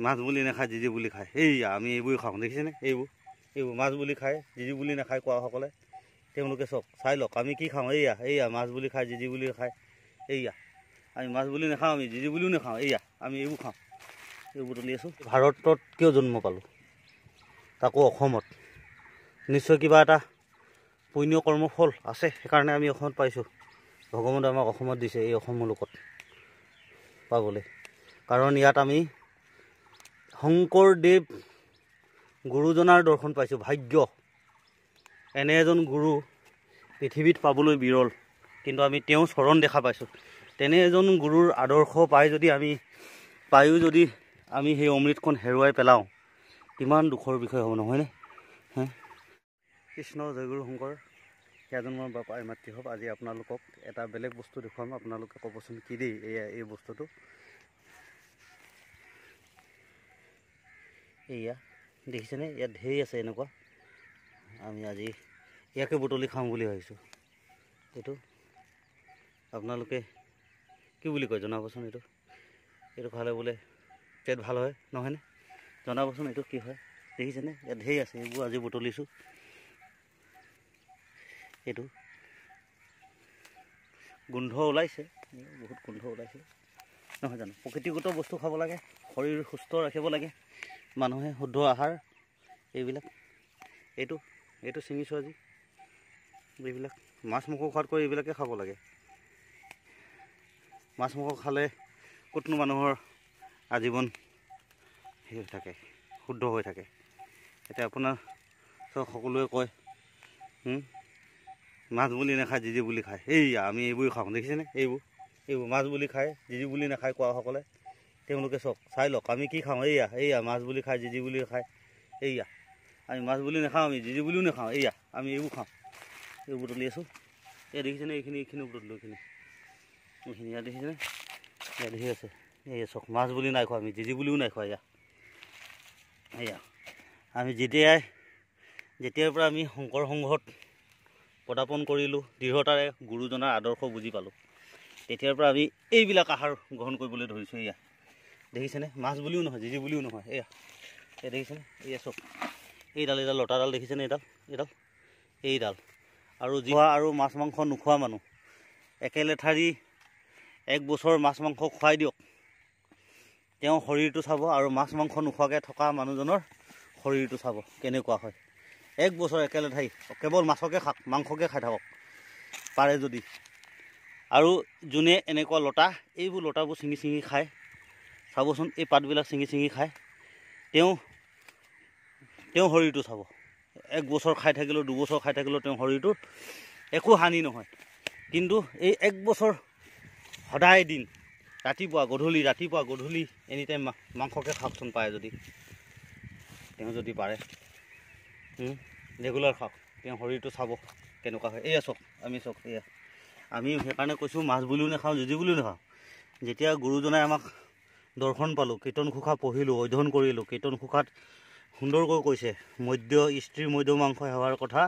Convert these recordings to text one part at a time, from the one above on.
মাছ বুলি নাখায় যি বুলি খায় এইয়া আমি এইবোৰ খাওঁ দেখিছেনে এইবোৰ মাছ বুলি খায় যি বুলি নাখায় কোৱাসকলে তেওঁলোকে চক চাই লওক আমি কি খাওঁ এইয়া মাছ বুলি খায় যি বুলি খায় এইয়া আমি মাছ বুলি নাখাওঁ আমি যি বুলিও নাখাওঁ এইয়া আমি এইবোৰ খাওঁ এইবোৰ তুলি আছোঁ ভাৰতত কিয় জন্ম পালোঁ তাকো অসমত নিশ্চয় কিবা এটা পুণ্য কৰ্মফল আছে সেইকাৰণে আমি অসমত পাইছোঁ ভগৱন্তই আমাক অসমত দিছে এই অসম মুলুকত পাবলৈ কাৰণ ইয়াত আমি শংকৰদেৱ গুৰুজনাৰ দৰ্শন পাইছোঁ ভাগ্য এনে এজন গুৰু পৃথিৱীত পাবলৈ বিৰল কিন্তু আমি তেওঁৰ চৰণ দেখা পাইছোঁ তেনে এজন গুৰুৰ আদৰ্শ পাই যদি আমি পায়ো যদি আমি সেই অমৃতখন হেৰুৱাই পেলাওঁ কিমান দুখৰ বিষয় হ'ব নহয়নে কৃষ্ণ জয়গুৰু শংকৰ সেয়াজন মোৰ বাপা মাতৃ হওক আজি আপোনালোকক এটা বেলেগ বস্তু দেখুৱাম আপোনালোকে ক'বচোন কি দেই এই বস্তুটো এয়া দেখিছেনে ইয়াত ঢেৰ আছে এনেকুৱা আমি আজি ইয়াকে বুটলি খাওঁ বুলি ভাবিছোঁ এইটো আপোনালোকে কি বুলি কয় জনাবচোন এইটো খালে বোলে পেট ভাল হয় নহয়নে জনাবচোন এইটো কি হয় দেখিছেনে ইয়াত ঢেৰ আছে এইবোৰ আজি বুটলিছোঁ এইটো গোন্ধ ওলাইছে বহুত গোন্ধ ওলাইছে নহয় জানো প্ৰকৃতিগত বস্তু খাব লাগে শৰীৰ সুস্থ ৰাখিব লাগে মানুহে শুদ্ধ আহাৰ এইবিলাক এইটো ছিঙিছোঁ আজি এইবিলাক মাছ মাংস খোৱাতকৈ এইবিলাকে খাব লাগে মাছ মাংস খালে ক'তনো মানুহৰ আজীৱন হেৰি হৈ থাকে শুদ্ধ হৈ থাকে এতিয়া আপোনাৰ সকলোৱে কয় মাছ বুলি নাখায় যি বুলি খায় এইয়া আমি এইবোৰ খাওঁ দেখিছেনে এইবোৰ মাছ বুলি খায় যি বুলি নাখায় কোৱাসকলে তেওঁলোকে চক চাই লওক আমি কি খাওঁ এইয়া মাছ বুলি খায় যি বুলি খায় এইয়া আমি মাছ বুলি নাখাওঁ আমি যি বুলিও নাখাওঁ এইয়া আমি এইবোৰ খাওঁ এইবোৰ তুলি আছোঁ দেখিছেনে এইখিনি বুটলিলোঁ এইখিনি ইয়াত দেখিছেনে ইয়াত দেখি আছে এইয়া চক মাছ বুলি নাই খোৱা আমি যি বুলিও নাই খোৱা এয়া আমি যেতিয়াৰ পৰা আমি শংকৰ সংঘত পদাৰ্পণ কৰিলোঁ দৃঢ়তাৰে গুৰুজনাৰ আদৰ্শ বুজি পালোঁ তেতিয়াৰ পৰা আমি এইবিলাক আহাৰ গ্ৰহণ কৰিবলৈ ধৰিছোঁ এয়া দেখিছেনে মাছ বুলিও নহয় যি বুলিও নহয় এয়া দেখিছেনে এয়া চব এইডাল লতাডাল দেখিছেনে এইডাল আৰু জিহা আৰু মাছ মাংস নোখোৱা মানুহ একেলেঠাৰি 1 বছৰ মাছ মাংস খুৱাই দিয়ক তেওঁ শৰীৰটো চাব আৰু মাছ মাংস নোখোৱাকৈ থকা মানুহজনৰ শৰীৰটো চাব কেনেকুৱা হয় 1 বছৰ একেলেঠাৰি কেৱল মাছকে খাওক মাংসকে খাই থাকক পাৰে যদি আৰু যোনে এনেকুৱা এইবোৰ লতাবোৰ ছিঙি খায় চাবচোন এই পাতবিলাক ছিঙি খায় তেওঁ শৰীৰটো চাব 1 বছৰ খাই থাকিলেও 2 বছৰ খাই থাকিলেও তেওঁৰ শৰীৰটোৰ একো হানি নহয় কিন্তু এই 1 বছৰ সদায় দিন ৰাতিপুৱা গধূলি এনি টাইম মাংসকে খাওকচোন পাৰে যদি তেওঁ যদি পাৰে ৰেগুলাৰ খাওক তেওঁ শৰীৰটো চাব কেনেকুৱা হয় এয়া চক এয়া আমি সেইকাৰণে কৈছোঁ মাছ বুলিও নাখাওঁ যি বুলিও নাখাওঁ যেতিয়া গুৰুজনাই আমাক দৰ্শন পালোঁ কীৰ্তন ঘোষা পঢ়িলোঁ অধ্যয়ন কৰিলোঁ কীৰ্তন ঘোষাত সুন্দৰকৈ কৈছে স্ত্ৰীৰ মধ্য মাংস সেৱাৰ কথা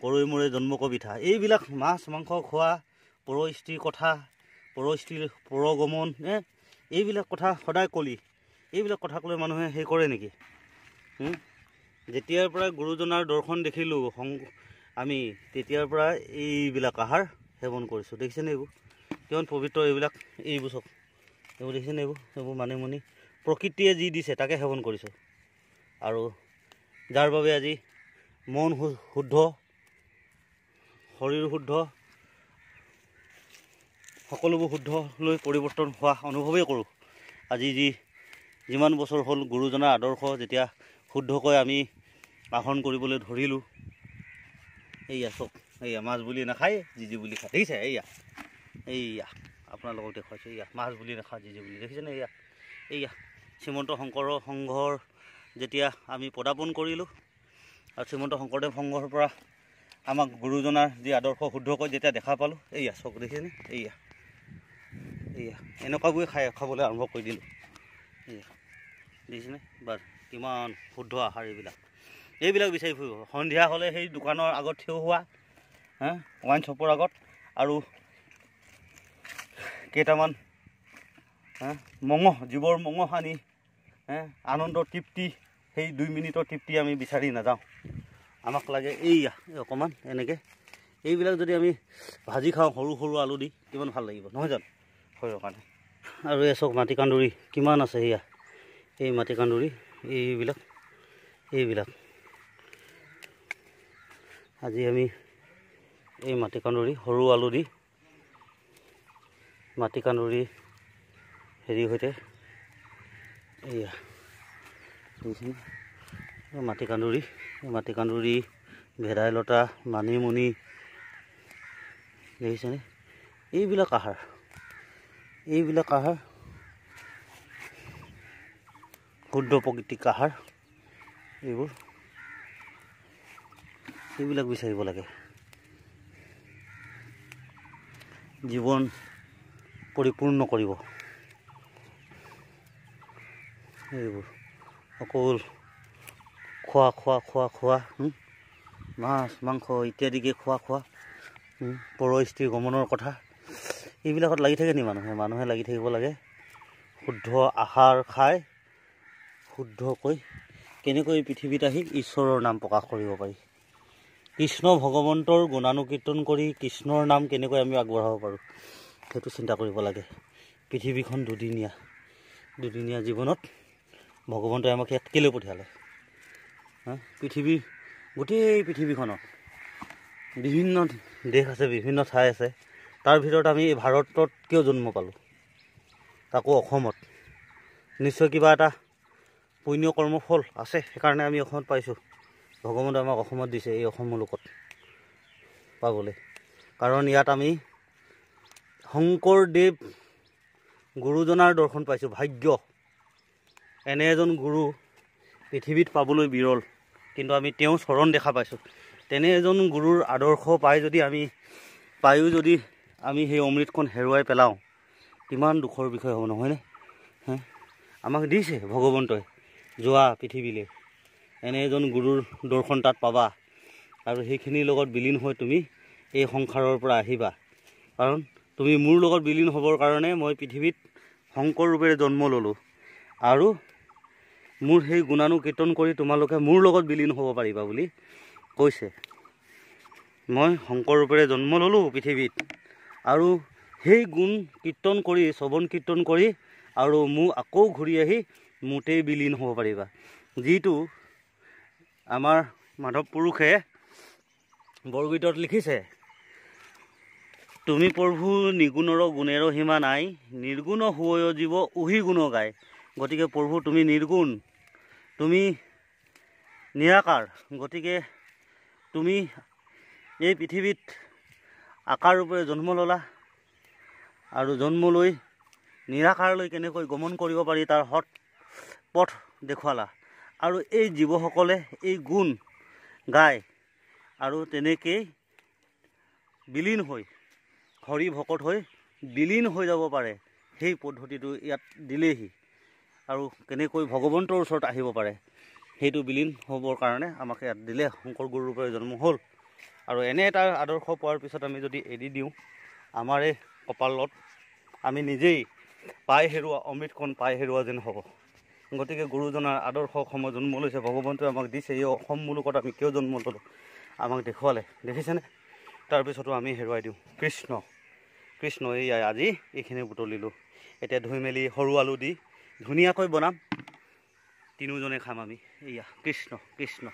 কৰৈ মৰে জন্ম কবিতা এইবিলাক মাছ মাংস খোৱা পৰ স্ত্ৰীৰ কথা পৰ স্ত্ৰীৰ পৰগমন এইবিলাক কথা সদায় এইবিলাক কথাক লৈ মানুহে সেই কৰে নেকি যেতিয়াৰ পৰা গুৰুজনাৰ দৰ্শন দেখিলোঁ আমি তেতিয়াৰ পৰা এইবিলাক আহাৰ সেৱন কৰিছোঁ দেখিছেনে এইবোৰ কিমান পবিত্ৰ এইবোৰ চব এইবোৰ দেখিছেনে এইবোৰ মানিমুনি প্ৰকৃতিয়ে যি দিছে তাকে সেৱন কৰিছোঁ আৰু যাৰ বাবে আজি মন শুদ্ধ শৰীৰ শুদ্ধ সকলোবোৰ শুদ্ধলৈ পৰিৱৰ্তন হোৱা অনুভৱেই কৰোঁ আজি যিমান বছৰ হ'ল গুৰুজনাৰ আদৰ্শ যেতিয়া শুদ্ধকৈ আমি আহৰণ কৰিবলৈ ধৰিলোঁ এইয়া চব এইয়া মাছ বুলি নাখায় যি বুলি খায় দেখিছে এইয়া আপোনালোকক দেখুৱাইছোঁ এইয়া মাছ বুলি নাখায় যি বুলি দেখিছেনে এইয়া শ্ৰীমন্ত শংকৰ সংঘৰ যেতিয়া আমি পদাৰ্পণ কৰিলোঁ আৰু শ্ৰীমন্ত শংকৰদেৱ সংঘৰ পৰা আমাক গুৰুজনাৰ যি আদৰ্শ শুদ্ধকৈ যেতিয়া দেখা পালোঁ এইয়া চক দেখিছেনে এইয়া এনেকুৱাবোৰে খাবলৈ আৰম্ভ কৰি দিলোঁ এইয়া দেখিছেনে বাৰু কিমান শুদ্ধ আহাৰ এইবিলাক বিচাৰি ফুৰিব সন্ধিয়া হ'লে সেই দোকানৰ আগত থিয় হোৱা ৱাইন শ্বপৰ আগত আৰু কেইটামান মঙহ জীৱৰ মঙহ আনি আনন্দ তৃপ্তি সেই 2 মিনিটৰ তৃপ্তি আমি বিচাৰি নাযাওঁ। আমাক লাগে এইয়া অকণমান এনেকৈ এইবিলাক যদি আমি ভাজি খাওঁ সৰু সৰু আলু দি কিমান ভাল লাগিব নহয় জানো শৰীৰৰ কাৰণে। আৰু এই চাওক মাটি কান্দুৰি কিমান আছে। এয়া এই মাটি কান্দুৰি এইবিলাক আজি আমি এই মাটি কান্দুৰি সৰু আলু দি মাটি কান্দুৰি হেৰি সৈতে এয়া দেখিছেনে মাটি কান্দুৰি ভেদাইলতা মানিমুনি দেখিছেনে এইবিলাক আহাৰ শুদ্ধ প্ৰকৃতিক আহাৰ এইবিলাক বিচাৰিব লাগে। জীৱন পৰিপূৰ্ণ কৰিব এইবোৰ অকল খোৱা মাছ মাংস ইত্যাদিকে খোৱা পৰ স্ত্ৰী গমনৰ কথা এইবিলাকত লাগি থাকে নি মানুহে লাগি থাকিব লাগে। শুদ্ধ আহাৰ খাই শুদ্ধকৈ কেনেকৈ পৃথিৱীত আহি ঈশ্বৰৰ নাম প্ৰকাশ কৰিব পাৰি, কৃষ্ণ ভগৱন্তৰ গুণানুকীৰ্তন কৰি কৃষ্ণৰ নাম কেনেকৈ আমি আগবঢ়াব পাৰোঁ সেইটো চিন্তা কৰিব লাগে। পৃথিৱীখন দুদিনীয়া জীৱনত ভগৱন্তই আমাক ইয়াত কেলৈ পঠিয়ালে? গোটেই পৃথিৱীখনত বিভিন্ন দেশ আছে, বিভিন্ন ঠাই আছে। তাৰ ভিতৰত আমি এই ভাৰতত কিয় জন্ম পালোঁ? তাকো অসমত। নিশ্চয় কিবা এটা পুণ্য কৰ্মফল আছে, সেইকাৰণে আমি অসমত পাইছোঁ। ভগৱন্তই আমাক অসমত দিছে, এই অসম মুলুকত পাবলৈ। কাৰণ ইয়াত আমি শংকৰদেৱ গুৰুজনাৰ দৰ্শন পাইছোঁ। ভাগ্য এনে এজন গুৰু পৃথিৱীত পাবলৈ বিৰল, কিন্তু আমি তেওঁৰ চৰণ দেখা পাইছোঁ। তেনে এজন গুৰুৰ আদৰ্শ পায়ো যদি আমি সেই অমৃতখন হেৰুৱাই পেলাওঁ কিমান দুখৰ বিষয় হ'ব নহয়নে? আমাক দিছে ভগৱন্তই যোৱা পৃথিৱীলৈ, এনে এজন গুৰুৰ দৰ্শন তাত পাবা আৰু সেইখিনিৰ লগত বিলীন হৈ তুমি এই সংসাৰৰ পৰা আহিবা। কাৰণ তুমি মোৰ লগত বিলীন হ'বৰ কাৰণে মই পৃথিৱীত শংকৰ ৰূপেৰে জন্ম ল'লোঁ আৰু মোৰ সেই গুণানুকীৰ্তন কৰি তোমালোকে মোৰ লগত বিলীন হ'ব পাৰিবা বুলি কৈছে। মই শংকৰ ৰূপেৰে জন্ম ল'লোঁ পৃথিৱীত আৰু সেই গুণ কীৰ্তন কৰি শ্ৰৱণ কীৰ্তন কৰি আৰু মোক আকৌ ঘূৰি আহি মোতেই বিলীন হ'ব পাৰিবা। যিটো আমাৰ মাধৱ পুৰুষে বৰগীতত লিখিছে, তুমি প্ৰভু নিগুণৰ গুণেৰ সীমা নাই, নিৰ্গুণ হৈ জীৱ উহি গুণ গায়। গতিকে প্ৰভু তুমি নিৰ্গুণ, তুমি নিৰাকাৰ, গতিকে তুমি এই পৃথিৱীত আকাৰ ৰূপেৰে জন্ম ল'লা আৰু জন্ম লৈ নিৰাকাৰলৈ কেনেকৈ গমন কৰিব পাৰি তাৰ সৎ পথ দেখুৱালা। আৰু এই জীৱসকলে এই গুণ গায় আৰু তেনেকেই বিলীন হৈ হৰি ভকত হৈ বিলীন হৈ যাব পাৰে, সেই পদ্ধতিটো ইয়াত দিলেহি। আৰু কেনেকৈ ভগৱন্তৰ ওচৰত আহিব পাৰে সেইটো বিলীন হ'বৰ কাৰণে আমাক ইয়াত দিলে। শংকৰ গুৰুৰ ৰূপে জন্ম হ'ল আৰু এনে এটা আদৰ্শ পোৱাৰ পিছত আমি যদি এৰি দিওঁ, আমাৰ এই কপালত আমি নিজেই পাই হেৰুৱা অমৃতখন পাই হেৰুৱা যেন হ'ব। গতিকে গুৰুজনাৰ আদৰ্শ অসমত জন্ম লৈছে, ভগৱন্তই আমাক দিছে। এই অসম মুলুকত আমি কিয় জন্ম ল'লোঁ আমাক দেখুৱালে, দেখিছেনে? তাৰপিছতো আমি হেৰুৱাই দিওঁ। কৃষ্ণ এইয়াই আজি এইখিনি বুটলিলোঁ। এতিয়া ধুই মেলি সৰু আলু দি ধুনীয়াকৈ বনাম, তিনিওজনে খাম আমি। এইয়া কৃষ্ণ।